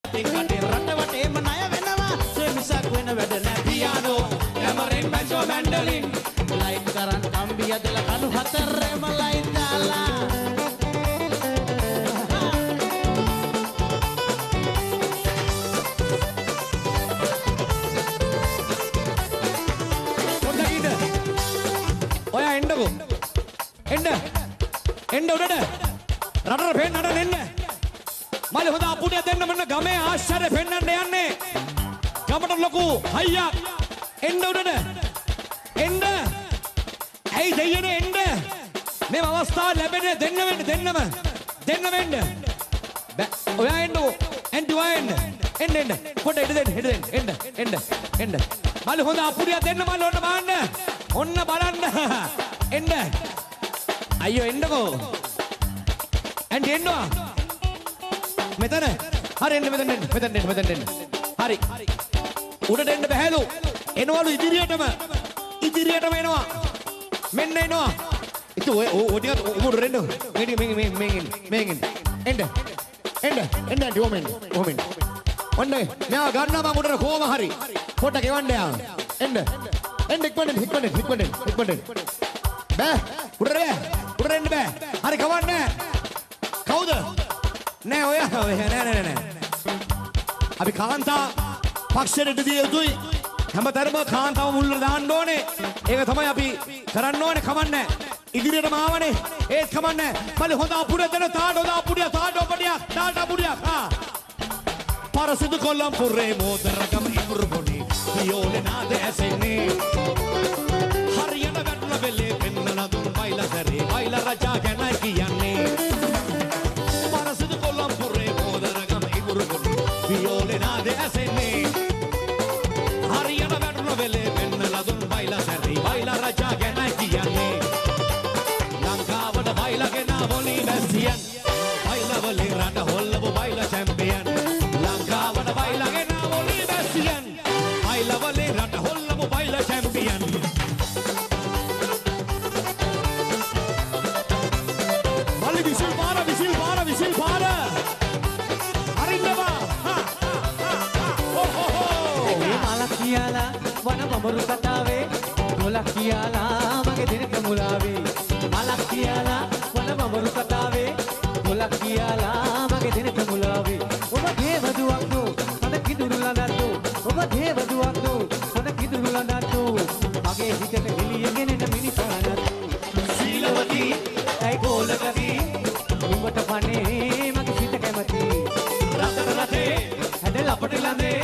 ටිකටේ රට වටේම ණය වෙනවා මිසක් වෙන වැඩ නෑ පියානෝ කැමරෙන් බැචෝ මැන්ඩලින් ලයිට් කරන් කම්බිය දෙල කණු හතරෙම ලයිට් දාලා පොඩ්ඩක් ඔයා එන්නකෝ එන්න උඩට රටට පෙන්නන්න එන්න මල්ලි හොඳ අපුඩිය දෙන්න මෙන්න ගමේ ආශ්චර්ය පෙන්නන්න යන්නේ ගමට ලොකු හයියක් එන්න උඩට එන්න ඇයි දෙයනේ එන්න මේ අවස්ථාව ලැබෙන්නේ දෙන්න වෙන්න බෑ ඔයා එන්නකෝ එන්න පොඩ ඉඩ දෙන්න එන්න මල්ලි හොඳ අපුඩිය දෙන්න මල්ලි ඔන්න බලන්න එන්න අයියෝ එන්නකෝ ඇන්ටි එන්නවා මෙතන හරි එන්න මෙතන හරි උඩට එන්න බහැලු එනවලු ඉදිරියටම එනවා මෙන්න එනවා ඉතින් ඔය ටික උඩට එන්න මේගෙන් එන්න ඇන්ටි ඔමෙන් ඔන්න මෙයා ගන්නවා මම උඩට කොහොම හරි පොඩ්ඩක් එවන්න යා එන්න හික්මඩෙන් බෑ උඩට එන්න බෑ හරි කවන්නේ කවුද නෑ ඔයා නෑ අපි කාන්තා පක්ෂයට දිය යුතුයි හැමතැනම කාන්තාව මුල්ලට දාන්න ඕනේ ඒක තමයි අපි කරන්න ඕනේ කමන්නේ ඉදිරියටම ආවනේ ඒත් කමන්නේ මල්ලි හොඳ අපුඩිය දෙන තාඩ හොඳ අපුඩිය පරසිදු කොල්ලම් පුරේ මෝදරකම ඉමුරුබොනි පියෝලේ නාද ඇසෙන්නේ හරියට වැටුණ වෙලේ පෙන්නන දුන් බයිලා කරේ බයිලා රජා ගැනයි කියන්නේ Viole nade asenne Hariyana වැටුණ වෙලේ පෙන්නලා දුන් බයිලා සැරි බයිලා රජා ගැනයි කියන්නේ ලංකාවට බයිලා ගෙනා වොලි බැස්සියන් බයිලා වලින් රට හොල්ලපු බයිලා චැම්පියන් ලංකාවට බයිලා ගෙනා වොලි බැස්සියන් බයිලා වලින් රට හොල්ලපු බයිලා චැම්පියන් මල්ලි විසිල් පාර කියාලා වන බඹරු කතාවේ ගොලක් කියාලා මගේ දිනක මුලාවේ මලක් කියාලා වන බඹරු කතාවේ ගොලක් කියාලා මගේ දිනක මුලාවේ ඔබ දේවදුවක් නෝ හොඳ කිදුරු ලඳන්නෝ ඔබ දේවදුවක් නෝ හොඳ කිදුරු ලඳන්නෝ මගේ හිතට එළියගෙන එන මිනිසානත් සීලවතී ඇයි ගෝලකදී උඹට පනේ මගේ හිත කැමති රටේ හැදලා අපට ලඳේ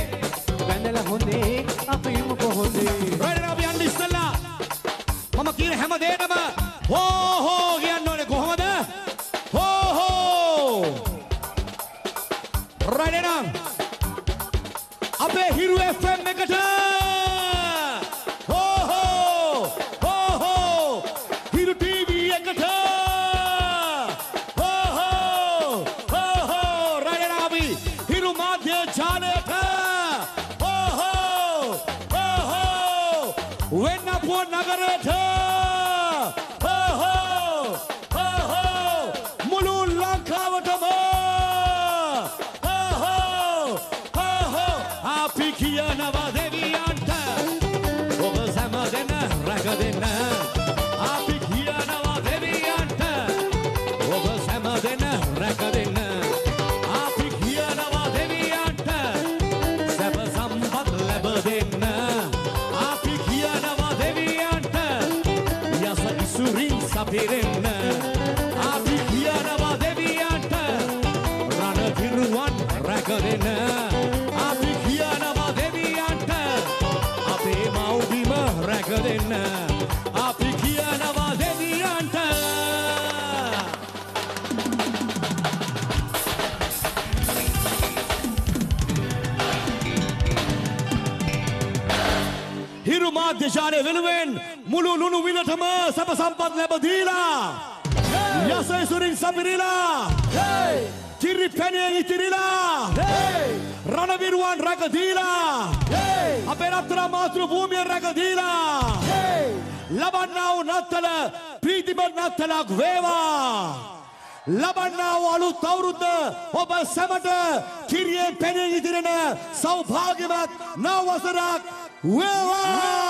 වැඳලා හොඳේ අපිම කොහොඳේ right now අපි යන්න ඉස්සලා මම කියන හැම දෙයකම හෝ කියන්න ඕනේ කොහොමද හෝ right now අපේ හිරු FM එකට හෝ හිරු TV එකට හෝ right now අපි හිරු මාධ්‍ය ජාලයට වෙන්නපුව නගරයට මුළු ලංකාවටම අපි කියනවා දෙවියන්ට ඔබ සැම දෙන රැක දෙන්න අපි කියනවා දෙවියන්ට ඔබ සැම දෙන රැක දෙන්න අපි කියනවා දෙවියන්ට සැප සම්පත් ලැබ දෙන්න සපිරෙන්න අපි කියනවා දෙවියන්ට රණවිරුවන් රැකදෙන්න අපි කියනවා දෙවියන්ට අපේ මව්බිම රැකදෙන්න අපි කියනවා දෙවියන්ට හිරු මාධ්‍ය ශාලය වෙනුවෙන් මුළු ලුණු විලටම සැප සම්පත් ලැබ දීලා යසයිසුරින් සපිරිලා කිරි පැණියෙන් ඉතිරිලා රණවිරුවන් රැක දීලා අපේ රත්තරන් මාතෘ භූමිය රැක දීලා ලබන්නා වූ නත්තල ප්‍රීතිමත් නත්තලක් වේවා ලබන්නා වූ අලුත් අවුරුද්ද ඔබ සැමට කිරියෙන් පෙනී ඉදිරෙන සෞභාග්‍යවත් නව වසරක් වේවා.